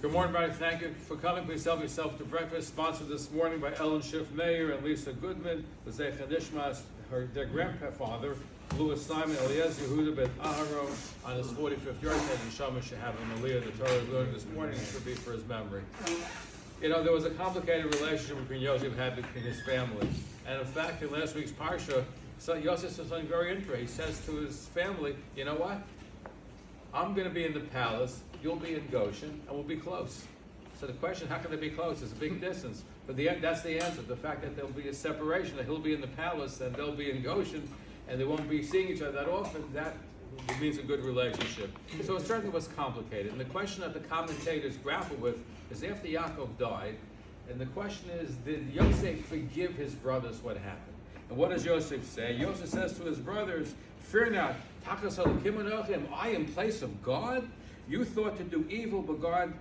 Good morning, everybody. Thank you for coming. Please help yourself to breakfast. Sponsored this morning by Ellen Schiff Mayer and Lisa Goodman. L'zecha Nishmas, their grandfather, Louis Simon Eliezer Yehuda ben Aharon, on his 45th birthday. And Shama should have an aliyah. The Torah learned this morning. It should be for his memory. You know, there was a complicated relationship between Yosef had between his family. And in fact, in last week's Parsha, so Yosef says something very interesting. He says to his family, you know what? I'm going to be in the palace, you'll be in Goshen, and we'll be close. So the question, how can they be close? It's a big distance. But that's the answer. The fact that there'll be a separation, that he'll be in the palace and they'll be in Goshen, and they won't be seeing each other that often, that means a good relationship. So it certainly was complicated. And the question that the commentators grapple with is after Yaakov died, and the question is, did Yosef forgive his brothers what happened? And what does Yosef say? Yosef says to his brothers, fear not, I in place of God? You thought to do evil, but God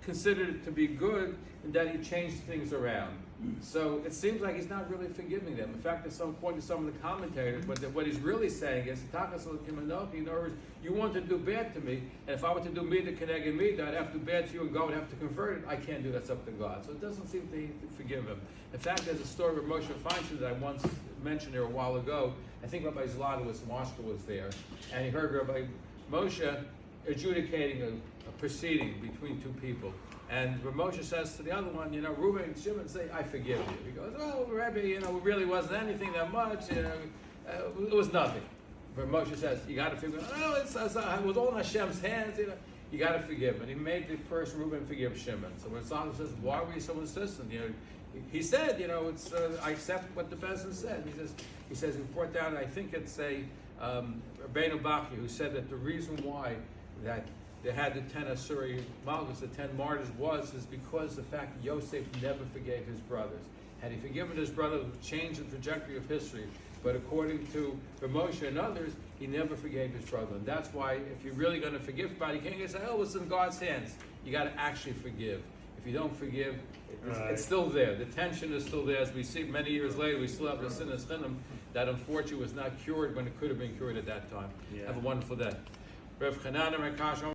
considered it to be good, and that he changed things around. So it seems like he's not really forgiving them. In fact, at some point, some of the commentators, what he's really saying is, in other words, you want to do bad to me, and if I were to do me to connect me, I'd have to do bad to you, and God would have to convert it. I can't do that. It's up to God. So it doesn't seem to forgive him. In fact, there's a story of Moshe Feinstein that I once mentioned here a while ago. I think Rabbi Zlata was there, and he heard Rabbi Moshe adjudicating a proceeding between two people. And Moshe says to the other one, Reuben and Shimon say, I forgive you. He goes, well, Rabbi, it really wasn't anything that much. It was nothing. But Moshe says, you got to forgive. It was all in Hashem's hands. You got to forgive. And he made the person Reuben forgive Shimon. So when Solomon says, why were you so insistent? He said, it's I accept what the Bezin said. He says he brought down, I think it's a Rabbeinu Bachya, who said that the reason why that they had the 10 Asuri Malchus, the 10 martyrs, is because the fact that Yosef never forgave his brothers. Had he forgiven his brother, it would change the trajectory of history. But according to Moshe and others, he never forgave his brother. And that's why if you're really going to forgive somebody, you can't say, oh, it's in God's hands. You got to actually forgive. If you don't forgive, it's still there. The tension is still there. As we see many years later, we still have the sin that unfortunately was not cured when it could have been cured at that time. Yeah. Have a wonderful day.